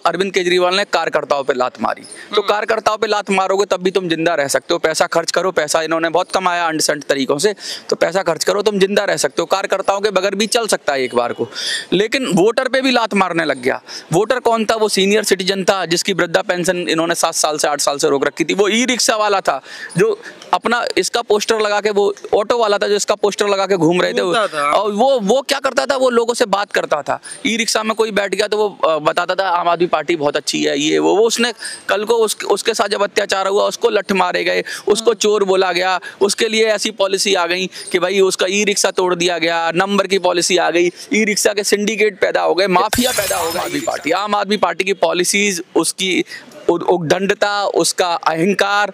अरविंद केजरीवाल ने कार्यकर्ताओं पे लात मारी। तो कार्यकर्ताओं पे लात मारोगे तब भी तुम जिंदा रह सकते हो। पैसा खर्च करो, पैसा इन्होंने बहुत कमाया अंडसंट तरीकों से, तो पैसा खर्च करो, तुम जिंदा रह सकते हो। कार्यकर्ताओं के बगैर भी चल सकता है एक बार को, लेकिन वोटर पे भी लात मारने लग गया। वोटर कौन था? वो सीनियर सिटीजन था जिसकी वृद्धा पेंशन इन्होंने 7 साल से 8 साल से रोक रखी थी। वो ई रिक्शा वाला था जो अपना इसका पोस्टर लगा के, वो ऑटो वाला था जो इसका पोस्टर लगा के घूम रहे थे। और वो क्या करता था, वो लोगों से बात करता था। ई रिक्शा में कोई बैठ गया तो वो बताता था आम आदमी पार्टी बहुत अच्छी है, ये वो उसने कल को उसके साथ जब अत्याचार हुआ उसको लठ मारे गए, उसको चोर बोला गया, उसके लिए ऐसी पॉलिसी आ गई कि भाई उसका ई रिक्शा तोड़ दिया गया, नंबर की पॉलिसी आ गई, ई रिक्शा के सिंडिकेट पैदा हो गए, माफिया पैदा हो गए। आम आदमी पार्टी की पॉलिसीज, उसकी उद्दंडता, उसका अहंकार,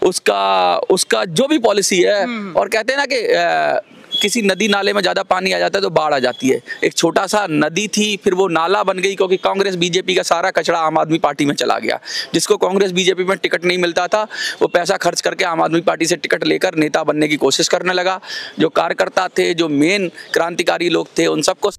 उसका जो भी पॉलिसी है। और कहते हैं ना कि किसी नदी नाले में ज्यादा पानी आ जाता है तो बाढ़ आ जाती है। एक छोटा सा नदी थी, फिर वो नाला बन गई क्योंकि कांग्रेस बीजेपी का सारा कचरा आम आदमी पार्टी में चला गया। जिसको कांग्रेस बीजेपी में टिकट नहीं मिलता था वो पैसा खर्च करके आम आदमी पार्टी से टिकट लेकर नेता बनने की कोशिश करने लगा। जो कार्यकर्ता थे, जो मेन क्रांतिकारी लोग थे, उन सबको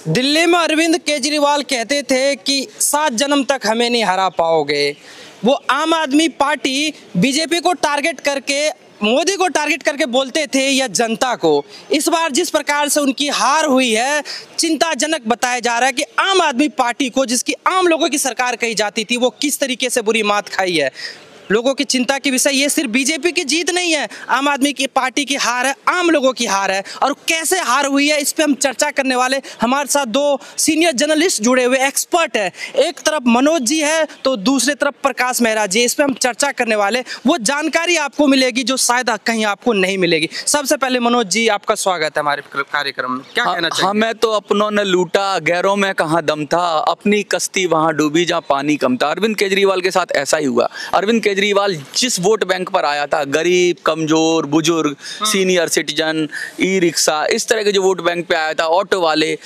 दिल्ली में अरविंद केजरीवाल कहते थे कि 7 जन्म तक हमें नहीं हरा पाओगे। वो आम आदमी पार्टी बीजेपी को टारगेट करके, मोदी को टारगेट करके बोलते थे या जनता को। इस बार जिस प्रकार से उनकी हार हुई है, चिंताजनक बताया जा रहा है कि आम आदमी पार्टी को, जिसकी आम लोगों की सरकार कही जाती थी, वो किस तरीके से बुरी मात खाई है। लोगों की चिंता की विषय ये सिर्फ बीजेपी की जीत नहीं है, आम आदमी की पार्टी की हार है, आम लोगों की हार है। और कैसे हार हुई है इस पे हम चर्चा करने वाले। हमारे साथ 2 सीनियर जर्नलिस्ट जुड़े हुए, एक्सपर्ट है। एक तरफ मनोज जी है तो दूसरी तरफ प्रकाश मेहरा जी। इस पे हम चर्चा करने वाले, वो जानकारी आपको मिलेगी जो शायद कहीं आपको नहीं मिलेगी। सबसे पहले मनोज जी, आपका स्वागत है हमारे कार्यक्रम में। क्या कहना चाहिए? हमें तो अपनों ने लूटा, गैरों में कहाँ दम था, अपनी कश्ती वहां डूबी जहाँ पानी कम था। अरविंद केजरीवाल के साथ ऐसा ही हुआ। अरविंद केजरीवाल जिस वोट बैंक पर आया था, गरीब, कमजोर, बुजुर्ग, सीनियर सिटीजन, ई रिक्शा, इस तरह के जो वोट बैंक पे आया था, ऑटो वाले,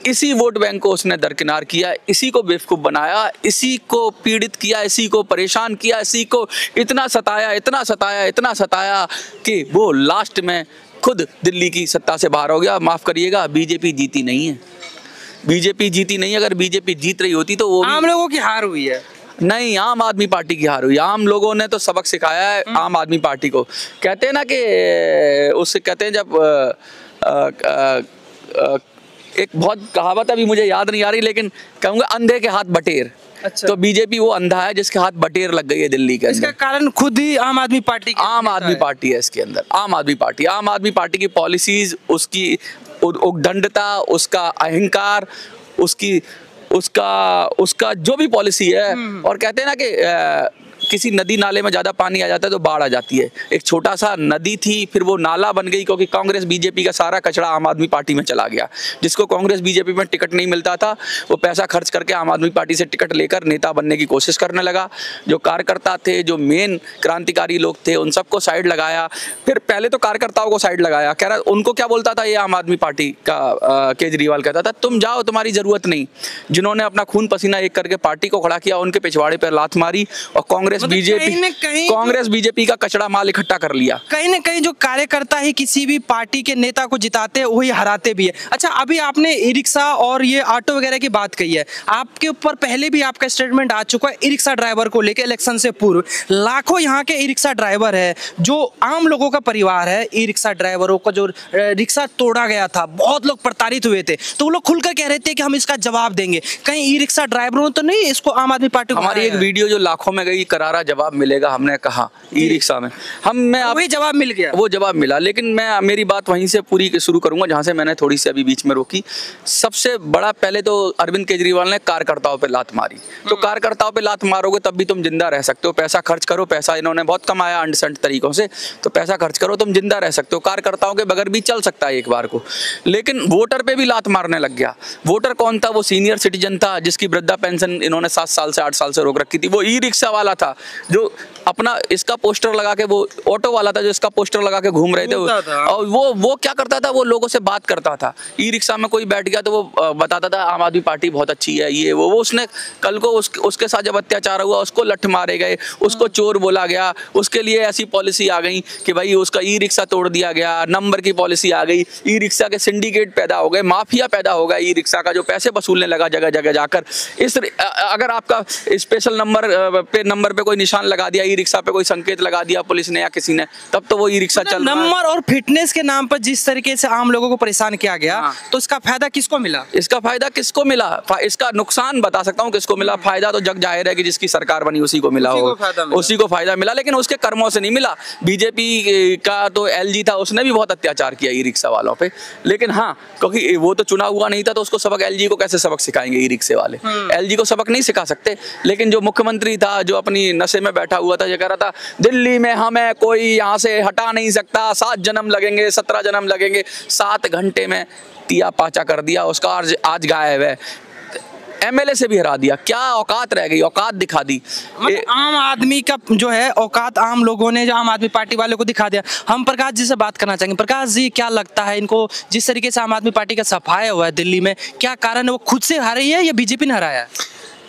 इसी वोट बैंक को उसने दरकिनार किया, इसी को बेवकूफ बनाया, इसी को पीड़ित किया, इसी को परेशान किया, इसी को इतना सताया कि वो लास्ट में खुद दिल्ली की सत्ता से बाहर हो गया। माफ करिएगा, बीजेपी जीती नहीं है। बीजेपी जीती नहीं। अगर बीजेपी जीत रही होती तो वो आम लोगों की हार हुई है। नहीं, आम आदमी पार्टी की हार हुई। आम लोगों ने तो सबक सिखाया है आम आदमी पार्टी को। कहते हैं ना कि उससे कहते हैं जब एक बहुत कहावत अभी मुझे याद नहीं आ रही, लेकिन कहूँगा अंधे के हाथ बटेर। अच्छा। तो बीजेपी वो अंधा है जिसके हाथ बटेर लग गई है दिल्ली के अंदर। इसका कारण खुद ही आम आदमी पार्टी पार्टी है इसके अंदर। आम आदमी पार्टी की पॉलिसीज, उसकी उद्दंडता, उसका अहंकार, उसका जो भी पॉलिसी है। और कहते हैं ना कि किसी नदी नाले में ज्यादा पानी आ जाता है तो बाढ़ आ जाती है। एक छोटा सा नदी थी, फिर वो नाला बन गई क्योंकि कांग्रेस बीजेपी का सारा कचरा आम आदमी पार्टी में चला गया। जिसको कांग्रेस बीजेपी में टिकट नहीं मिलता था वो पैसा खर्च करके आम आदमी पार्टी से टिकट लेकर नेता बनने की कोशिश करने लगा। जो कार्यकर्ता थे, जो मेन क्रांतिकारी लोग थे, उन सबको साइड लगाया। फिर पहले तो कार्यकर्ताओं को साइड लगाया, कह रहा उनको क्या बोलता था ये आम आदमी पार्टी का केजरीवाल कहता था तुम जाओ, तुम्हारी जरूरत नहीं। जिन्होंने अपना खून पसीना एक करके पार्टी को खड़ा किया उनके पिछवाड़े पर लात मारी और कांग्रेस बीजेपी का कचरा माल इकट्ठा कर लिया। कहीं ना कहीं जो कार्यकर्ता ही किसी भी पार्टी के नेता को जिताते हैं वही हराते भी है। अच्छा, अभी आपने ई रिक्शा और ये ऑटो वगैरह की बात कही है, आपके ऊपर पहले भी आपका स्टेटमेंट आ चुका है ई रिक्शा ड्राइवर को लेकर। इलेक्शन से पूर्व लाखों यहाँ के ई रिक्शा ड्राइवर है जो आम लोगों का परिवार है। ई रिक्शा ड्राइवरों का जो रिक्शा तोड़ा गया था, बहुत लोग प्रताड़ित हुए थे, तो वो लोग खुलकर कह रहे थे कि हम इसका जवाब देंगे। कहीं ई रिक्शा ड्राइवरों ने तो नहीं इसको आम आदमी पार्टी को? हमारी एक वीडियो जो लाखों में गई, करारा जवाब मिलेगा, हमने कहा ई रिक्शा में वही जवाब मिल गया, वो जवाब मिला। लेकिन मैं मेरी बात वहीं से पूरी शुरू करूंगा जहां से मैंने थोड़ी सी अभी बीच में रोकी। सबसे बड़ा पहले तो अरविंद केजरीवाल ने कार्यकर्ताओं पे लात मारी। तो कार्यकर्ताओं पे लात मारोगे तब भी तुम जिंदा रह सकते हो। पैसा खर्च करो, पैसा इन्होंने बहुत कमाया अंडसंट तरीकों से, तो पैसा खर्च करो, तुम जिंदा रह सकते हो। कार्यकर्ताओं के बगैर भी चल सकता है एक बार को, लेकिन वोटर पे भी लात मारने लग गया। वोटर कौन था? वो सीनियर सिटीजन था जिसकी वृद्धा पेंशन इन्होंने 7 साल से 8 साल से रोक रखी थी। वो ई रिक्शा वाला था जो अपना इसका पोस्टर लगा के, वो ऑटो वाला था जो इसका पोस्टर लगा के घूम रहे थे, और वो क्या करता था, वो लोगों से बात करता था। ई रिक्शा में कोई बैठ गया तो वो बताता था आम आदमी पार्टी बहुत अच्छी है, ये वो उसने कल को उसके साथ जब अत्याचार हुआ उसको लठ मारे गए, उसको चोर बोला गया, उसके लिए ऐसी पॉलिसी आ गई कि भाई उसका ई रिक्शा तोड़ दिया गया, नंबर की पॉलिसी आ गई, ई रिक्शा के सिंडिकेट पैदा हो गए, माफिया पैदा हो गया ई रिक्शा का, जो पैसे वसूलने लगा जगह जगह जाकर। अगर आपका स्पेशल नंबर पे कोई निशान लगा दिया, ई रिक्शा पे कोई संकेत लगा दिया पुलिस ने या किसी ने, तब तो वो ई रिक्शा चल रहा है। नंबर और फिटनेस के नाम पर जिस तरीके से आम लोगों को परेशान किया गया, तो इसका फायदा किसको मिला? इसका फायदा किसको मिला? इसका नुकसान बता सकता हूँ किसको मिला। फायदा तो जग जाहिर है कि जिसकी सरकार बनी उसी को मिला हो, उसी को फायदा मिला, लेकिन उसके कर्मों से नहीं मिला। बीजेपी का तो एलजी था, उसने भी बहुत अत्याचार किया ई रिक्शा वालों पे, लेकिन हाँ, क्योंकि वो तो चुना हुआ नहीं था तो उसको सबक, एलजी को कैसे सबक सिखाएंगे ई रिक्शे वाले? एलजी को सबक नहीं सिखा सकते। लेकिन जो मुख्यमंत्री था, जो अपनी नशे में बैठा हुआ था, ये कह रहा था दिल्ली में हमें कोई यहाँ से हटा नहीं सकता, 7 जन्म लगेंगे, 17 जन्म लगेंगे, 7 घंटे में तिया पाचा कर दिया उसका, आज गायब है। एमएलए से भी हरा दिया, क्या औकात रह गई? औकात दिखा दी। आम आदमी का जो है औकात आम लोगों ने, जो आम आदमी पार्टी वालों को दिखा दिया। हम प्रकाश जी से बात करना चाहेंगे। प्रकाश जी, क्या लगता है इनको, जिस तरीके से आम आदमी पार्टी का सफाया हुआ है दिल्ली में, क्या कारण है? वो खुद से हारी है या बीजेपी ने हराया?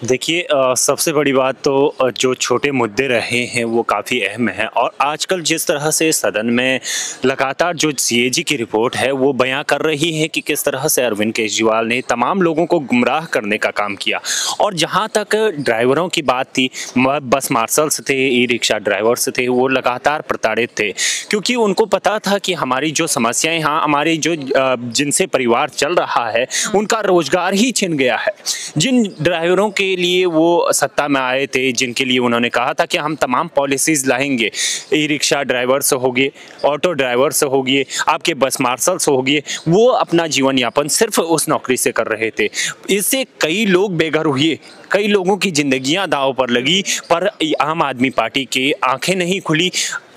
देखिए, सबसे बड़ी बात तो जो छोटे मुद्दे रहे हैं वो काफ़ी अहम है, और आजकल जिस तरह से सदन में लगातार जो सीएजी की रिपोर्ट है वो बयां कर रही है कि किस तरह से अरविंद केजरीवाल ने तमाम लोगों को गुमराह करने का काम किया। और जहां तक ड्राइवरों की बात थी, बस मार्शल्स थे, ई रिक्शा ड्राइवर्स थे, वो लगातार प्रताड़ित थे, क्योंकि उनको पता था कि हमारी जो समस्याएँ, हाँ, हमारी जो जिनसे परिवार चल रहा है उनका रोजगार ही छिन गया है। जिन ड्राइवरों के लिए वो सत्ता में आए थे, जिनके लिए उन्होंने कहा था कि हम तमाम पॉलिसीज लाएंगे, ई रिक्शा ड्राइवर्स हो गए, ऑटो ड्राइवर्स हो गए, आपके बस मार्शल्स हो गए, वो अपना जीवन यापन सिर्फ उस नौकरी से कर रहे थे। इससे कई लोग बेघर हुए, कई लोगों की जिंदगियां दांव पर लगी, पर आम आदमी पार्टी की आंखें नहीं खुली।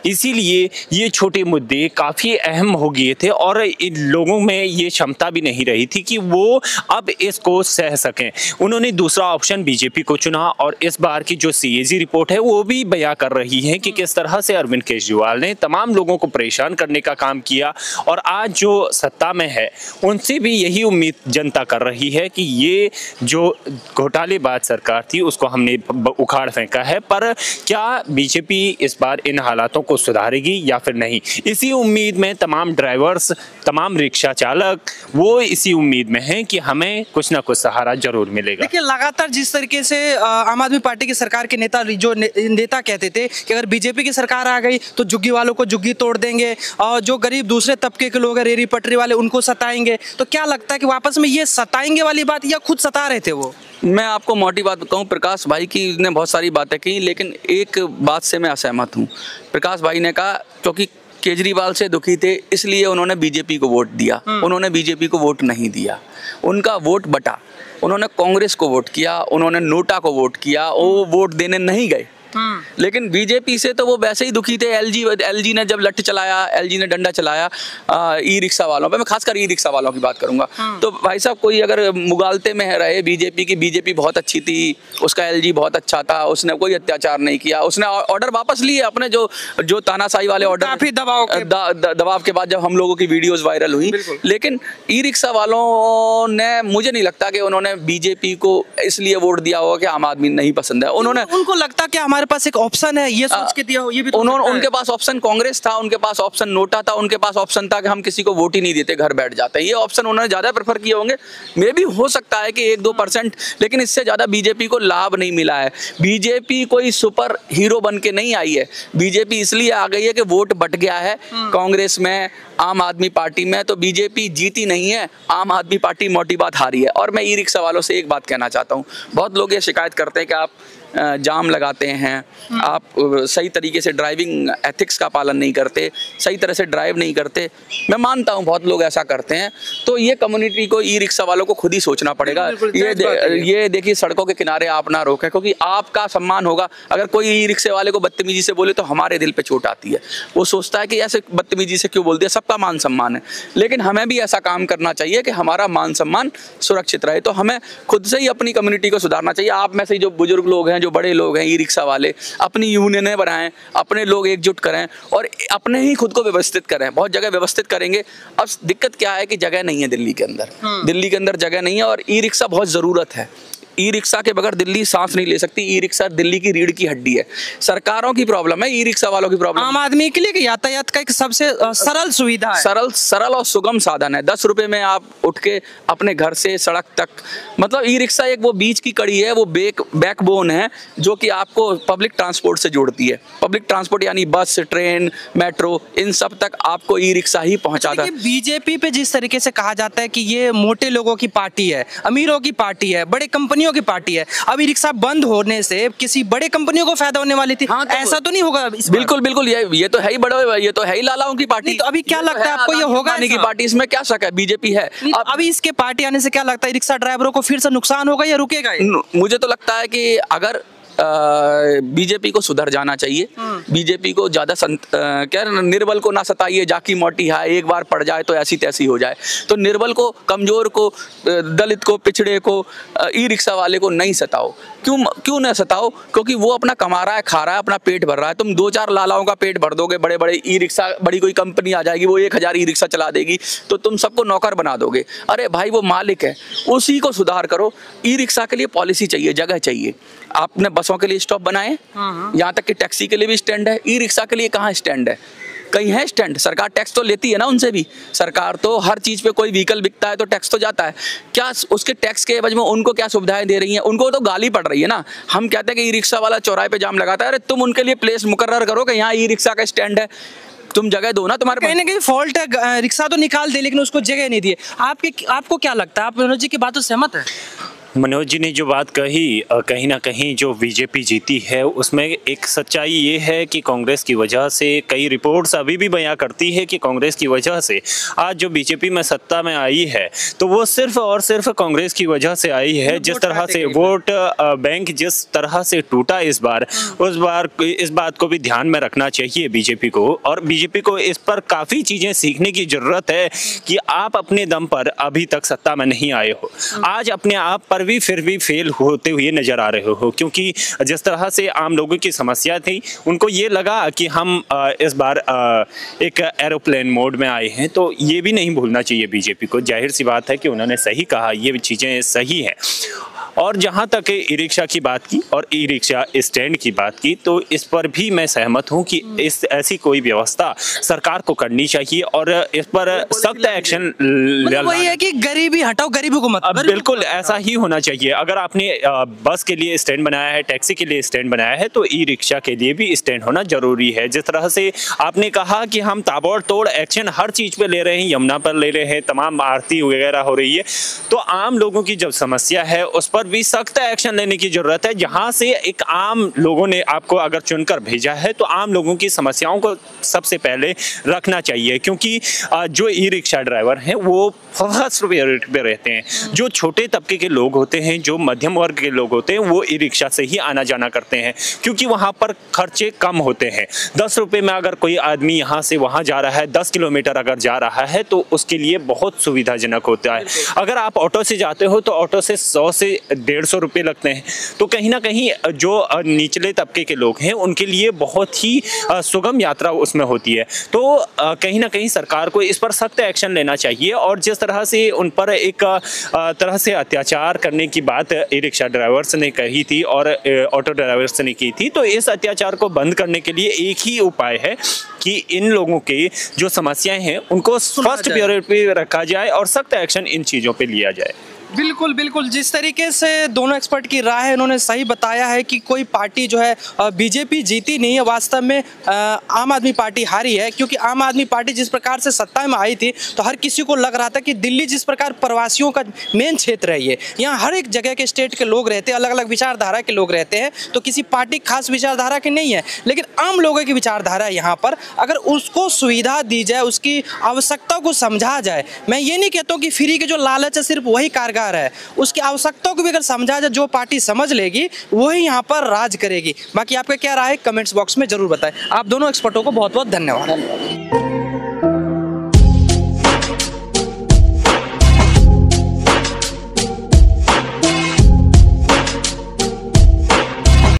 इसीलिए ये छोटे मुद्दे काफ़ी अहम हो गए थे, और इन लोगों में ये क्षमता भी नहीं रही थी कि वो अब इसको सह सकें। उन्होंने दूसरा ऑप्शन बीजेपी को चुना, और इस बार की जो सीएजी रिपोर्ट है वो भी बयां कर रही है कि किस तरह से अरविंद केजरीवाल ने तमाम लोगों को परेशान करने का काम किया, और आज जो सत्ता में है उनसे भी यही उम्मीद जनता कर रही है कि ये जो घोटालेबाज सरकार थी उसको हमने उखाड़ फेंका है। पर क्या बीजेपी इस बार इन हालातों को सुधारेगी या फिर नहीं, इसी उम्मीद में तमाम ड्राइवर्स, तमाम रिक्शा चालक वो इसी उम्मीद में हैं कि हमें कुछ ना कुछ सहारा जरूर मिलेगा। देखिए, लगातार जिस तरीके से आम आदमी पार्टी की सरकार के नेता, जो नेता कहते थे कि अगर बीजेपी की सरकार आ गई तो झुग्गी वालों को झुग्गी तोड़ देंगे, और जो गरीब दूसरे तबके के लोग हैं, रेहड़ी पटरी वाले, उनको सताएंगे। तो क्या लगता है कि वापस में ये सताएंगे वाली बात, या खुद सता रहे थे वो? मैं आपको मोटी बात कहूँ, प्रकाश भाई की ने बहुत सारी बातें की, लेकिन एक बात से मैं असहमत हूँ। प्रकाश भाई ने कहा क्योंकि केजरीवाल से दुखी थे इसलिए उन्होंने बीजेपी को वोट दिया। उन्होंने बीजेपी को वोट नहीं दिया, उनका वोट बटा। उन्होंने कांग्रेस को वोट किया, उन्होंने नोटा को वोट किया, वो वोट देने नहीं गए। लेकिन बीजेपी से तो वो वैसे ही दुखी थे। एलजी ने जब लठ चलाया, एलजी ने डंडा चलाया ई रिक्शा वालों पे, मैं खासकर ई रिक्शा वालों की बात करूंगा, तो भाई साहब कोई अगर मुगालते में रहे बीजेपी की, बीजेपी बहुत अच्छी थी, उसका एलजी बहुत अच्छा था, उसने कोई अत्याचार नहीं किया, उसने ऑर्डर वापस लिए अपने, जो तानाशाही वाले ऑर्डर, काफी दबाव के बाद जब हम लोगों की वीडियोस वायरल हुई। लेकिन ई रिक्शा वालों ने, मुझे नहीं लगता कि उन्होंने बीजेपी को इसलिए वोट दिया होगा कि आम आदमी नहीं पसंद है। उनको लगता कि हमारे पास एक ऑप्शन है, ये सोच के दिया हो, ये भी तो उनके पास ऑप्शन कांग्रेस था, उनके पास ऑप्शन नोटा था, उनके पास ऑप्शन था कि हम किसी को वोट ही नहीं देते, घर बैठ जाते हैं। ये ऑप्शन उन्होंने ज्यादा प्रेफर किए होंगे। मे भी हो सकता है कि 1-2%, लेकिन इससे ज्यादा बीजेपी को लाभ नहीं मिला है। बीजेपी कोई सुपर हीरो बन के नहीं आई है, बीजेपी इसलिए आ गई है कि वोट बट गया है कांग्रेस में, आम आदमी पार्टी में। तो बीजेपी जीती नहीं है, आम आदमी पार्टी मोटी बात हारी है। और मैं ई रिक्शा वालों से एक बात कहना चाहता हूँ, बहुत लोग ये शिकायत करते हैं कि आप जाम लगाते हैं, आप सही तरीके से ड्राइविंग एथिक्स का पालन नहीं करते, सही तरह से ड्राइव नहीं करते। मैं मानता हूं बहुत लोग ऐसा करते हैं, तो ये कम्युनिटी को, ई रिक्शा वालों को खुद ही सोचना पड़ेगा। ये देखिए, सड़कों के किनारे आप ना रोकें, क्योंकि आपका सम्मान होगा। अगर कोई ई रिक्शे वाले को बदतमीजी से बोले तो हमारे दिल पे चोट आती है। वो सोचता है कि ऐसे बदतमीजी से क्यों बोल दिया, सबका मान सम्मान है। लेकिन हमें भी ऐसा काम करना चाहिए कि हमारा मान सम्मान सुरक्षित रहे। तो हमें खुद से ही अपनी कम्युनिटी को सुधारना चाहिए। आप में से जो बुजुर्ग लोग हैं, जो बड़े लोग हैं, ई रिक्शा वाले, अपनी यूनियनें बनाएं, अपने लोग एकजुट करें और अपने ही खुद को व्यवस्थित करें। बहुत जगह व्यवस्थित करेंगे। अब दिक्कत क्या है कि जगह नहीं है दिल्ली के अंदर, दिल्ली के अंदर जगह नहीं है और ई रिक्शा बहुत ज़रूरत है। ई रिक्शा के बगैर दिल्ली सांस नहीं ले सकती। ई रिक्शा दिल्ली की रीढ़ की हड्डी है। सरकारों की प्रॉब्लम है, ई रिक्शा वालों की प्रॉब्लम। आम आदमी के लिए यातायात का एक सबसे सरल सुविधा है, सरल और सुगम साधन है। 10 रुपए में आप उठ के अपने घर से सड़क तक, मतलब ई रिक्शा एक वो बीच की कड़ी है, वो बैकबोन है जो कि आपको पब्लिक ट्रांसपोर्ट से जोड़ती है। पब्लिक ट्रांसपोर्ट यानी बस, ट्रेन, मेट्रो, इन सब तक आपको ई रिक्शा ही पहुंचाता है। बीजेपी पे जिस तरीके से कहा जाता है कि ये मोटे लोगों की पार्टी है, अमीरों की पार्टी है, बड़े कंपनियों की पार्टी है, अब ई रिक्शा बंद होने से किसी बड़े कंपनियों को फायदा होने वाली थी। हाँ, तो ऐसा तो नहीं होगा इस बार? बिल्कुल बिल्कुल, ये तो है ही बड़े, ये तो है ही लालाओं की पार्टी। तो अभी क्या लगता है आपको, ये होगा की पार्टी? इसमें क्या शक है, बीजेपी है। अब अभी इसके पार्टी आने से क्या लगता है, रिक्शा ड्राइवरों को फिर से नुकसान होगा या रुकेगा ये? मुझे तो लगता है कि अगर बीजेपी को सुधर जाना चाहिए। बीजेपी को ज्यादा क्या निर्बल को ना सताइए, जाकी मोटी है, एक बार पड़ जाए तो ऐसी तैसी हो जाए। तो निर्बल को, कमजोर को, दलित को, पिछड़े को, ई रिक्शा वाले को नहीं सताओ। क्यों न सताओ? क्योंकि वो अपना कमा रहा है, खा रहा है, अपना पेट भर रहा है। तुम 2-4 लालाओं का पेट भर दोगे, बड़े बड़े ई रिक्शा, बड़ी कोई कंपनी आ जाएगी, वो 1000 ई रिक्शा चला देगी, तो तुम सबको नौकर बना दोगे। अरे भाई, वो मालिक है, उसी को सुधार करो। ई रिक्शा के लिए पॉलिसी चाहिए, जगह चाहिए। आपने बसों के लिए स्टॉप बनाए, यहाँ तक कि टैक्सी के लिए भी स्टैंड है। ई रिक्शा के लिए कहाँ स्टैंड है? कहीं है स्टैंड? सरकार टैक्स तो लेती है ना उनसे भी। सरकार तो हर चीज पे, कोई व्हीकल बिकता है तो टैक्स तो जाता है। क्या उसके टैक्स के एवज में उनको क्या सुविधाएं दे रही हैं? उनको तो गाली पड़ रही है ना। हम कहते हैं कि ई रिक्शा वाला चौराहे पे जाम लगाता है, अरे तुम उनके लिए प्लेस मुकर्रर करो कि यहाँ ई रिक्शा का स्टैंड है, तुम जगह दो ना। तुम्हारे कहीं ना कहीं फॉल्ट है, रिक्शा तो निकाल दे लेकिन उसको जगह नहीं दी। आपको क्या लगता है, आप मनोज जी की बात तो सहमत है? मनोज जी ने जो बात कही, कहीं ना कहीं जो बीजेपी जीती है उसमें एक सच्चाई ये है कि कांग्रेस की वजह से, कई रिपोर्ट्स अभी भी बयां करती है कि कांग्रेस की वजह से आज जो बीजेपी में सत्ता में आई है, तो वो सिर्फ और सिर्फ कांग्रेस की वजह से आई है। जिस तरह से वोट बैंक जिस तरह से टूटा इस बार इस बात को भी ध्यान में रखना चाहिए बीजेपी को। और बीजेपी को इस पर काफ़ी चीज़ें सीखने की ज़रूरत है कि आप अपने दम पर अभी तक सत्ता में नहीं आए हो, आज अपने आप पर भी फिर भी फेल होते हुए नजर आ रहे हो। क्योंकि जिस तरह से आम लोगों की समस्या थी, उनको ये लगा कि हम इस बार एक एरोप्लेन मोड में आए हैं, तो ये भी नहीं भूलना चाहिए बीजेपी को। जाहिर सी बात है कि उन्होंने सही कहा, ये चीज़ें सही हैं। और जहाँ तक ई रिक्शा की बात की और ई रिक्शा स्टैंड की बात की, तो इस पर भी मैं सहमत हूँ कि ऐसी कोई व्यवस्था सरकार को करनी चाहिए और इस पर सख्त एक्शन वही है कि गरीबी हटाओ, गरीबी को मत। बिल्कुल ऐसा ही होना चाहिए। अगर आपने बस के लिए स्टैंड बनाया है, टैक्सी के लिए स्टैंड बनाया है, तो ई रिक्शा के लिए भी स्टैंड होना जरूरी है। जिस तरह से आपने कहा कि हम ताबड़तोड़ एक्शन हर चीज पे ले रहे हैं, यमुना पर ले रहे हैं, तमाम आरती वगैरह हो रही है, तो आम लोगों की जब समस्या है उस पर भी सख्त एक्शन लेने की जरूरत है। जहां से एक आम लोगों ने आपको अगर चुनकर भेजा है, तो आम लोगों की समस्याओं को सबसे पहले रखना चाहिए। क्योंकि जो ई रिक्शा ड्राइवर हैं वो फर्स्ट प्रायोरिटी पे रहते हैं। जो छोटे तबके के लोग होते हैं, जो मध्यम वर्ग के लोग होते हैं, वो ई रिक्शा से ही आना जाना करते हैं, क्योंकि वहां पर खर्चे कम होते हैं। 10 रुपये में अगर कोई आदमी यहाँ से वहां जा रहा है, 10 किलोमीटर अगर जा रहा है, तो उसके लिए बहुत सुविधाजनक होता है। अगर आप ऑटो से जाते हो तो ऑटो से 100 से 150 रुपये लगते हैं। तो कहीं ना कहीं जो निचले तबके के लोग हैं उनके लिए बहुत ही सुगम यात्रा उसमें होती है। तो कहीं ना कहीं सरकार को इस पर सख्त एक्शन लेना चाहिए। और जिस तरह से उन पर एक तरह से अत्याचार करने की बात ई रिक्शा ड्राइवर्स ने कही थी और ऑटो ड्राइवर्स ने की थी, तो इस अत्याचार को बंद करने के लिए एक ही उपाय है कि इन लोगों के जो समस्याएं हैं उनको फर्स्ट प्रायोरिटी पे रखा जाए और सख्त एक्शन इन चीज़ों पे लिया जाए। बिल्कुल बिल्कुल, जिस तरीके से दोनों एक्सपर्ट की राय है, उन्होंने सही बताया है कि कोई पार्टी जो है बीजेपी जीती नहीं है, वास्तव में आम आदमी पार्टी हारी है। क्योंकि आम आदमी पार्टी जिस प्रकार से सत्ता में आई थी, तो हर किसी को लग रहा था कि दिल्ली जिस प्रकार प्रवासियों का मेन क्षेत्र है, ये यहाँ हर एक जगह के स्टेट के लोग रहते हैं, अलग अलग विचारधारा के लोग रहते हैं, तो किसी पार्टी खास विचारधारा की नहीं है, लेकिन आम लोगों की विचारधारा है यहाँ पर। अगर उसको सुविधा दी जाए, उसकी आवश्यकता को समझा जाए, मैं ये नहीं कहता हूँ कि फ्री के जो लालच है सिर्फ वही कारगर है, उसकी आवश्यकताओं को भी अगर समझा जाए, जो पार्टी समझ लेगी वही यहाँ पर राज करेगी। बाकी आपका क्या राय है कमेंट्स बॉक्स में जरूर बताएं। आप दोनों एक्सपर्टों को बहुत बहुत धन्यवाद।